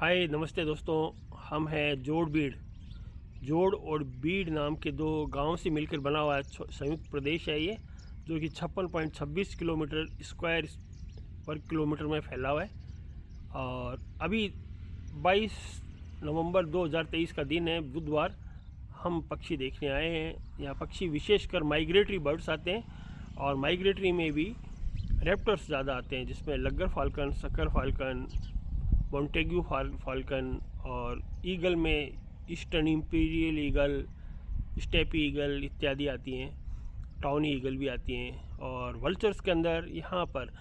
हाय नमस्ते दोस्तों। हम हैं जोड़ बीड़। जोड़ और बीड़ नाम के दो गांव से मिलकर बना हुआ संयुक्त प्रदेश है ये, जो कि 56.26 किलोमीटर स्क्वायर पर किलोमीटर में फैला हुआ है। और अभी 22 नवंबर 2023 का दिन है, बुधवार। हम पक्षी देखने आए हैं। यहाँ पक्षी विशेषकर माइग्रेटरी बर्ड्स आते हैं, और माइग्रेटरी में भी रैप्टर्स ज़्यादा आते हैं, जिसमें laggar falcon, saker falcon, Montagu falcon, और ईगल में eastern imperial eagle, steppe eagle इत्यादि आती हैं। टाउनी ईगल भी आती हैं। और वल्चर्स के अंदर यहाँ पर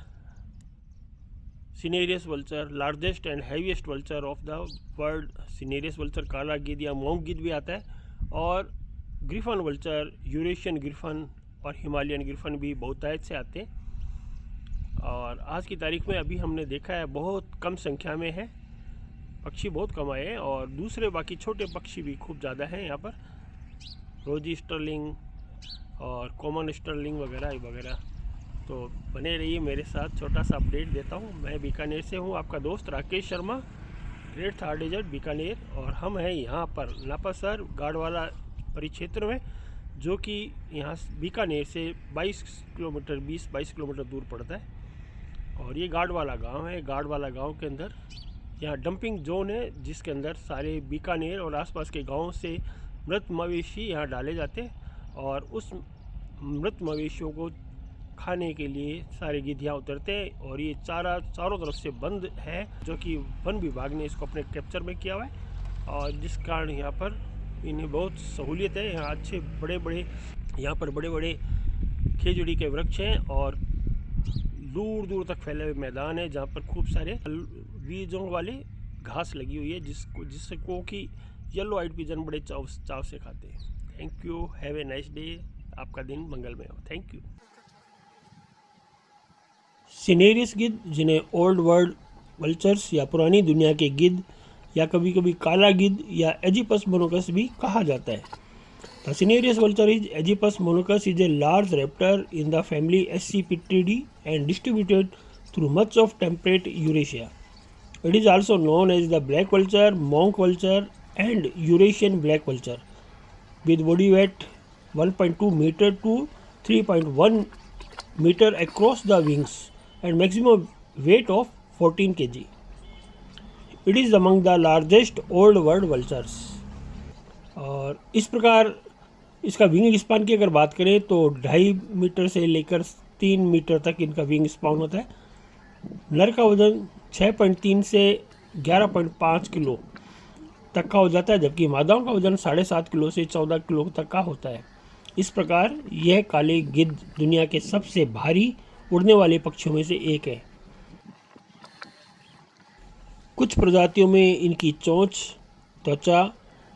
cinereous vulture, largest and heaviest vulture of the world, cinereous vulture, काला गिद्ध या मोंग गिद्ध भी आता है। और ग्रिफन वल्चर, यूरेशियन ग्रिफन और हिमालयन ग्रिफन भी बहुतायत से आते हैं। और आज की तारीख में अभी हमने देखा है बहुत कम संख्या में है, पक्षी बहुत कम आए हैं। और दूसरे बाकी छोटे पक्षी भी खूब ज़्यादा हैं यहाँ पर, रोजी स्टर्लिंग और कॉमन स्टर्लिंग वगैरह वगैरह। तो बने रहिए मेरे साथ, छोटा सा अपडेट देता हूँ। मैं बीकानेर से हूँ, आपका दोस्त राकेश शर्मा, ग्रेट थार डेजर्ट बीकानेर। और हम हैं यहाँ पर नापासर गाड़वाला परिक्षेत्र में, जो कि यहाँ बीकानेर से 20-22 किलोमीटर दूर पड़ता है। और ये गाड़वाला गांव है। गाड़वाला गांव के अंदर यहाँ डंपिंग जोन है, जिसके अंदर सारे बीकानेर और आसपास के गांवों से मृत मवेशी यहाँ डाले जाते हैं। और उस मृत मवेशियों को खाने के लिए सारे गिद्ध यहाँ उतरते हैं। और ये चारा चारों तरफ से बंद है, जो कि वन विभाग ने इसको अपने कैप्चर में किया हुआ है, और जिस कारण यहाँ पर इन्हें बहुत सहूलियत है। यहाँ अच्छे बड़े बड़े खेजड़ी के वृक्ष हैं, और दूर दूर तक फैले हुए मैदान है, जहाँ पर खूब सारे बीजों वाली घास लगी हुई है, जिससे कि येलो आइड पिजन बड़े चाव से खाते हैं। Thank you, have a nice day. आपका दिन मंगलमय हो। Thank you. सिनेरियस गिद्ध, जिन्हें ओल्ड वर्ल्ड वल्चर्स या पुरानी दुनिया के गिद्ध या कभी कभी काला गिद्ध या एजिपस मोनोकस भी कहा जाता है। The Cinereous vulture is Aegypus monochus is a large raptor in the family Scipitrid and distributed through much of temperate Eurasia. It is also known as the black vulture, monk vulture and Eurasian black vulture, with body weight 1.2 meter to 3.1 meter across the wings and maximum weight of 14 kg. It is among the largest old world vultures. और इस प्रकार इसका wing span की अगर बात करें तो 2.5 metre से लेकर 3 मीटर तक इनका विंग स्पान होता है। नर का वजन 6.3 से 11.5 किलो तक का हो जाता है, जबकि मादाओं का वजन 7.5 किलो से 14 किलो तक का होता है। इस प्रकार यह काले गिद्ध दुनिया के सबसे भारी उड़ने वाले पक्षियों में से एक है। कुछ प्रजातियों में इनकी चोंच, त्वचा,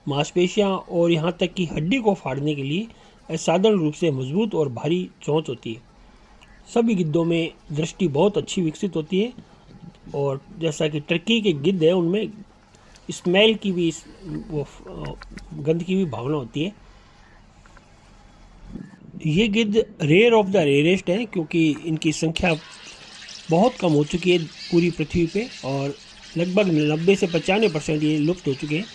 मांसपेशियां और यहाँ तक कि हड्डी को फाड़ने के लिए असाधारण रूप से मजबूत और भारी चोंच होती है। सभी गिद्धों में दृष्टि बहुत अच्छी विकसित होती है, और जैसा कि टर्की के गिद्ध है, उनमें स्मेल की भी, गंध की भी भावना होती है। ये गिद्ध रेयर ऑफ द रेयरेस्ट हैं, क्योंकि इनकी संख्या बहुत कम हो चुकी है पूरी पृथ्वी पे, और लगभग 90 से 95% ये लुप्त हो चुके हैं।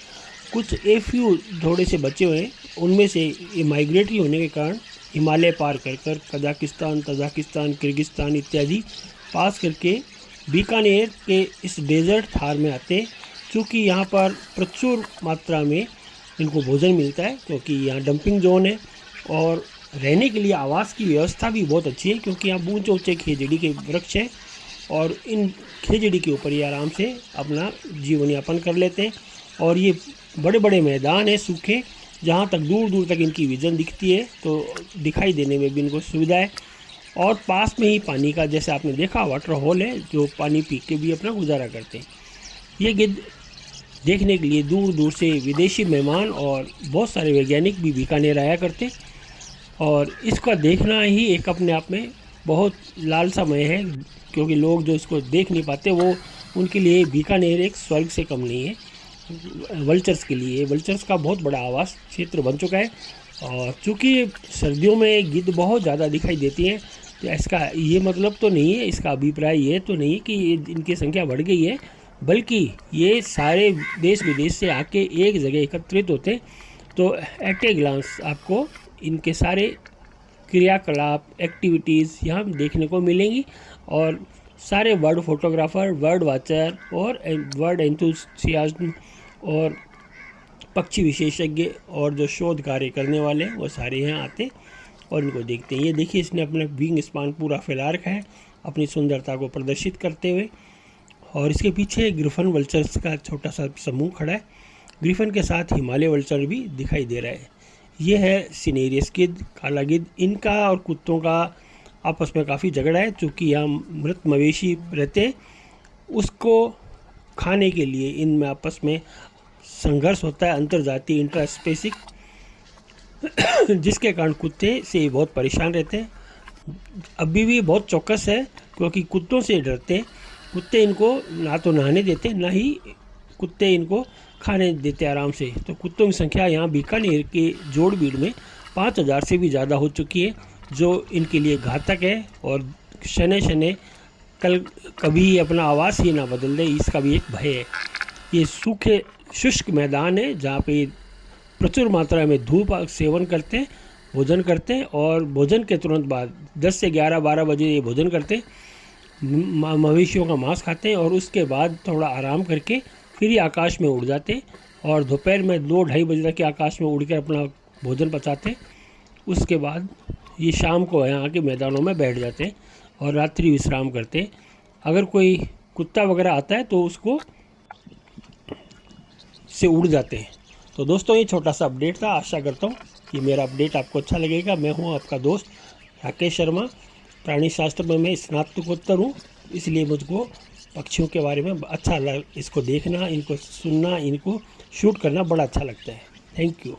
कुछ एफ्यू थोड़े से बचे हुए हैं, उनमें से ये माइग्रेटरी होने के कारण हिमालय पार कर कजाकिस्तान, तजाकिस्तान, किर्गिस्तान इत्यादि पास करके बीकानेर के इस डेजर्ट थार में आते हैं। चूँकि यहाँ पर प्रचुर मात्रा में इनको भोजन मिलता है, क्योंकि यहाँ डंपिंग जोन है, और रहने के लिए आवास की व्यवस्था भी बहुत अच्छी है, क्योंकि यहाँ ऊंचे ऊंचे खेजड़ी के वृक्ष हैं, और इन खेजड़ी के ऊपर ये आराम से अपना जीवन यापन कर लेते हैं। और ये बड़े बड़े मैदान हैं सूखे, जहाँ तक दूर दूर तक इनकी विजन दिखती है, तो दिखाई देने में भी इनको सुविधा है। और पास में ही पानी का, जैसे आपने देखा, वाटर होल है, जो पानी पी के भी अपना गुजारा करते हैं। ये गिद्ध देखने के लिए दूर दूर से विदेशी मेहमान और बहुत सारे वैज्ञानिक भी बीकानेर आया करते, और इसका देखना ही एक अपने आप में बहुत लालसामय है, क्योंकि लोग जो इसको देख नहीं पाते, वो उनके लिए बीकानेर एक स्वर्ग से कम नहीं है। वल्चर्स के लिए वल्चर्स का बहुत बड़ा आवास क्षेत्र बन चुका है। और चूँकि सर्दियों में गिद्ध बहुत ज़्यादा दिखाई देती हैं, तो इसका ये मतलब तो नहीं है, इसका अभिप्राय ये तो नहीं है कि इनकी संख्या बढ़ गई है, बल्कि ये सारे देश विदेश से आके एक जगह एकत्रित होते हैं। तो एट ए ग्लांस आपको इनके सारे क्रियाकलाप, एक्टिविटीज़ यहाँ देखने को मिलेंगी। और सारे बर्ड फोटोग्राफर, बर्ड वाचर और बर्ड एंथुसियाज्म और पक्षी विशेषज्ञ और जो शोध कार्य करने वाले हैं वो सारे यहाँ आते हैं और इनको देखते हैं। ये देखिए, इसने अपना विंग स्पान पूरा फैला रखा है अपनी सुंदरता को प्रदर्शित करते हुए। और इसके पीछे ग्रिफन वल्चर्स का छोटा सा समूह खड़ा है। ग्रिफन के साथ हिमालय वल्चर भी दिखाई दे रहा है। ये है सिनेरियस गिद्ध, काला गिद्ध। इनका और कुत्तों का आपस में काफ़ी झगड़ा है, चूँकि यहाँ मृत मवेशी रहते हैं, उसको खाने के लिए इनमें आपस में संघर्ष होता है, अंतर्जातीय इंट्रास्पेसिक, जिसके कारण कुत्ते से बहुत परेशान रहते हैं। अभी भी बहुत चौकस है, क्योंकि कुत्तों से डरते हैं। कुत्ते इनको ना तो नहाने देते, ना ही कुत्ते इनको खाने देते आराम से। तो कुत्तों की संख्या यहाँ बीकानेर के जोड़बीड़ में 5000 से भी ज़्यादा हो चुकी है, जो इनके लिए घातक है। और शनै शनै कभी अपना आवास ही ना बदल दे, इसका भी एक भय है। ये सूखे शुष्क मैदान है जहाँ पे प्रचुर मात्रा में धूप सेवन करते हैं, भोजन करते हैं। और भोजन के तुरंत बाद 10 से 11-12 बजे ये भोजन करते हैं, मवेशियों का मांस खाते हैं और उसके बाद थोड़ा आराम करके फिर ये आकाश में उड़ जाते हैं। और दोपहर में 2-2:30 बजे तक के आकाश में उड़ कर अपना भोजन पचाते हैं। उसके बाद ये शाम को यहाँ आके मैदानों में बैठ जाते हैं और रात्रि विश्राम करते हैं। अगर कोई कुत्ता वगैरह आता है तो उसको से उड़ जाते हैं। तो दोस्तों, ये छोटा सा अपडेट था। आशा करता हूँ कि मेरा अपडेट आपको अच्छा लगेगा। मैं हूँ आपका दोस्त राकेश शर्मा। प्राणी शास्त्र में मैं स्नातकोत्तर हूँ, इसलिए मुझको पक्षियों के बारे में अच्छा इसको देखना, इनको सुनना, इनको शूट करना बड़ा अच्छा लगता है। Thank you.